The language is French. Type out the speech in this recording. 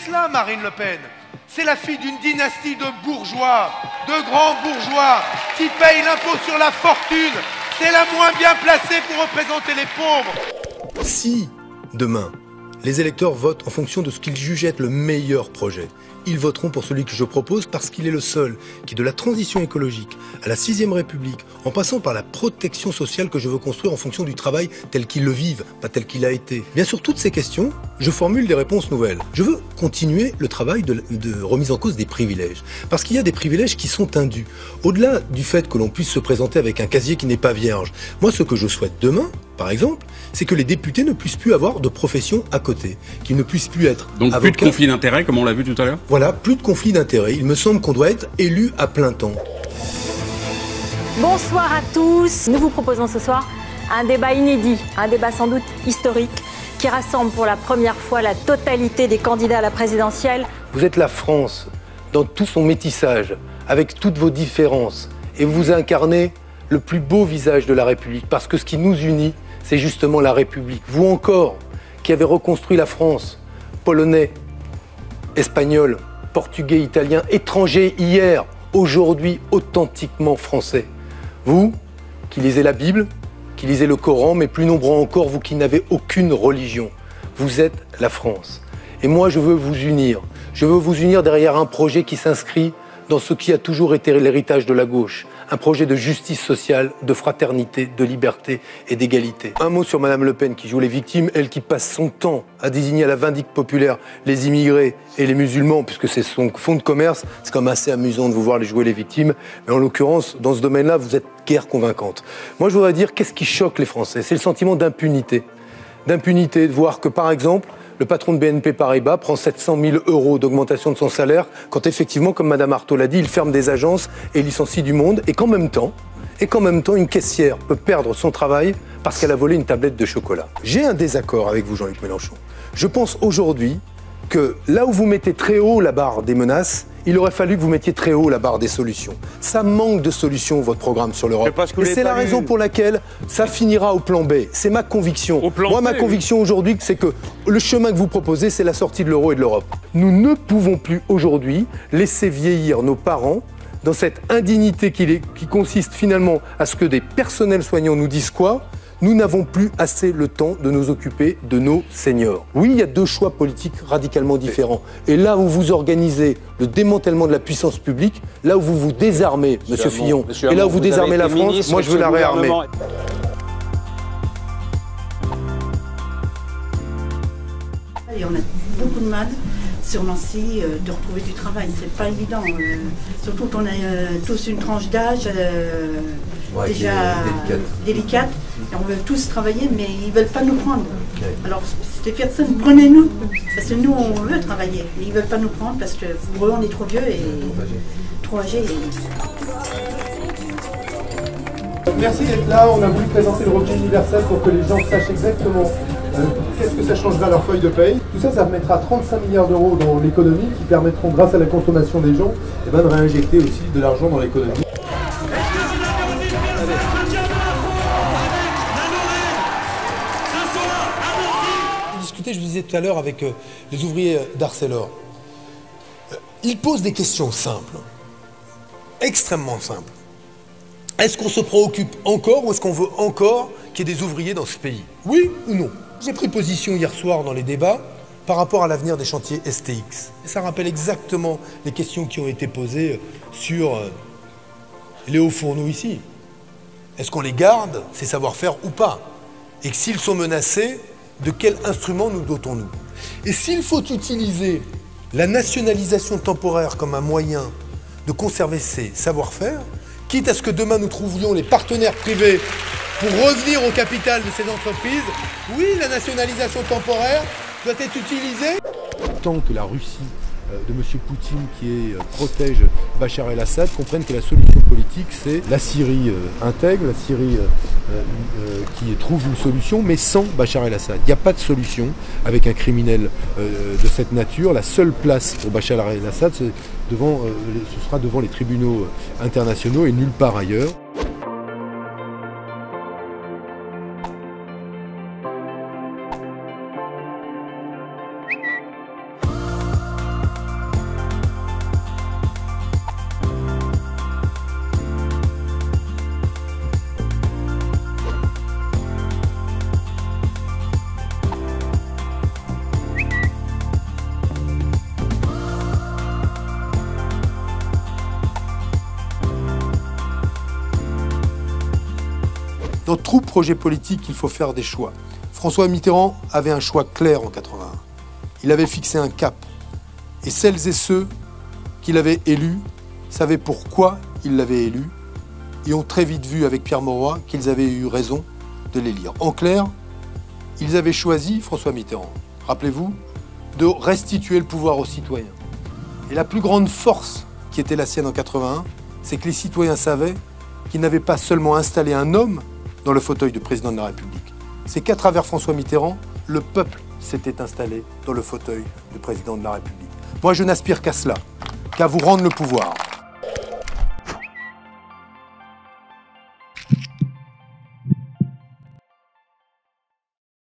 cela, Marine Le Pen. C'est la fille d'une dynastie de bourgeois, de grands bourgeois, qui payent l'impôt sur la fortune. C'est la moins bien placée pour représenter les pauvres. Si, demain, les électeurs votent en fonction de ce qu'ils jugent être le meilleur projet, ils voteront pour celui que je propose parce qu'il est le seul qui, de la transition écologique à la 6ème République, en passant par la protection sociale que je veux construire en fonction du travail tel qu'ils le vivent, pas tel qu'il a été. Bien sûr, toutes ces questions, je formule des réponses nouvelles. Je veux continuer le travail de remise en cause des privilèges. Parce qu'il y a des privilèges qui sont indus. Au-delà du fait que l'on puisse se présenter avec un casier qui n'est pas vierge, moi ce que je souhaite demain, par exemple, c'est que les députés ne puissent plus avoir de profession à côté, qu'ils ne puissent plus être donc avocats. Plus de conflit d'intérêts, comme on l'a vu tout à l'heure. Voilà, plus de conflit d'intérêts. Il me semble qu'on doit être élu à plein temps. Bonsoir à tous. Nous vous proposons ce soir un débat inédit, un débat sans doute historique, qui rassemble pour la première fois la totalité des candidats à la présidentielle. Vous êtes la France, dans tout son métissage, avec toutes vos différences, et vous incarnez le plus beau visage de la République, parce que ce qui nous unit, c'est justement la République. Vous encore, qui avez reconstruit la France, Polonais, Espagnols, Portugais, Italiens, étrangers hier, aujourd'hui authentiquement français. Vous, qui lisez la Bible, qui lisez le Coran, mais plus nombreux encore, vous qui n'avez aucune religion. Vous êtes la France. Et moi, je veux vous unir. Je veux vous unir derrière un projet qui s'inscrit dans ce qui a toujours été l'héritage de la gauche. Un projet de justice sociale, de fraternité, de liberté et d'égalité. Un mot sur Madame Le Pen qui joue les victimes, elle qui passe son temps à désigner à la vindicte populaire les immigrés et les musulmans, puisque c'est son fonds de commerce. C'est quand même assez amusant de vous voir les jouer les victimes. Mais en l'occurrence, dans ce domaine-là, vous êtes guère convaincante. Moi, je voudrais dire, qu'est-ce qui choque les Français? C'est le sentiment d'impunité. D'impunité, de voir que, par exemple, le patron de BNP Paribas prend 700 000 € d'augmentation de son salaire quand effectivement, comme Madame Arthaud l'a dit, il ferme des agences et licencie du monde et qu'en même temps, une caissière peut perdre son travail parce qu'elle a volé une tablette de chocolat. J'ai un désaccord avec vous, Jean-Luc Mélenchon. Je pense aujourd'hui que là où vous mettez très haut la barre des menaces, il aurait fallu que vous mettiez très haut la barre des solutions. Ça manque de solutions, votre programme sur l'Europe. Et c'est la raison pour laquelle ça finira au plan B. C'est ma conviction. Moi, ma conviction aujourd'hui, c'est que le chemin que vous proposez, c'est la sortie de l'euro et de l'Europe. Nous ne pouvons plus aujourd'hui laisser vieillir nos parents dans cette indignité qui consiste finalement à ce que des personnels soignants nous disent quoi ? Nous n'avons plus assez le temps de nous occuper de nos seniors. Oui, il y a deux choix politiques radicalement différents. Et là où vous organisez le démantèlement de la puissance publique, là où vous vous désarmez, Monsieur Fillon, et là où vous désarmez la France, moi je veux la réarmer. Et on a beaucoup de mal sur Nancy de retrouver du travail. C'est pas évident. Surtout qu'on a tous une tranche d'âge déjà délicate. Et on veut tous travailler, mais ils veulent pas nous prendre. Alors, ces personnes, prenez-nous. Parce que nous, on veut travailler. Mais ils veulent pas nous prendre parce que pour eux, on est trop vieux et trop âgés. Merci d'être là. On a voulu présenter le revenu universel pour que les gens sachent exactement qu'est-ce que ça changera à leur feuille de paye. Tout ça, ça mettra 35 milliards d'euros dans l'économie qui permettront, grâce à la consommation des gens, de réinjecter aussi de l'argent dans l'économie. Je vous disais tout à l'heure avec les ouvriers d'Arcelor, ils posent des questions simples, extrêmement simples. Est-ce qu'on se préoccupe encore ou est-ce qu'on veut encore qu'il y ait des ouvriers dans ce pays? Oui ou non? J'ai pris position hier soir dans les débats par rapport à l'avenir des chantiers STX. Et ça rappelle exactement les questions qui ont été posées sur les hauts fourneaux ici. Est-ce qu'on les garde, ces savoir-faire ou pas? Et que s'ils sont menacés, de quel instrument nous dotons-nous? Et s'il faut utiliser la nationalisation temporaire comme un moyen de conserver ces savoir-faire, quitte à ce que demain nous trouvions les partenaires privés pour revenir au capital de ces entreprises, oui, la nationalisation temporaire doit être utilisée. Tant que la Russie de M. Poutine qui protège Bachar el-Assad comprenne que la solution politique, c'est la Syrie intègre, la Syrie qui trouve une solution, mais sans Bachar el-Assad. Il n'y a pas de solution avec un criminel de cette nature. La seule place pour Bachar el-Assad, ce sera devant les tribunaux internationaux et nulle part ailleurs. Dans tout projet politique, il faut faire des choix. François Mitterrand avait un choix clair en 81. Il avait fixé un cap. Et celles et ceux qu'il avait élus savaient pourquoi il l'avait élu et ont très vite vu avec Pierre Mauroy qu'ils avaient eu raison de l'élire. En clair, ils avaient choisi, François Mitterrand, rappelez-vous, de restituer le pouvoir aux citoyens. Et la plus grande force qui était la sienne en 81, c'est que les citoyens savaient qu'ils n'avaient pas seulement installé un homme dans le fauteuil de président de la République. C'est qu'à travers François Mitterrand, le peuple s'était installé dans le fauteuil de président de la République. Moi, je n'aspire qu'à cela, qu'à vous rendre le pouvoir.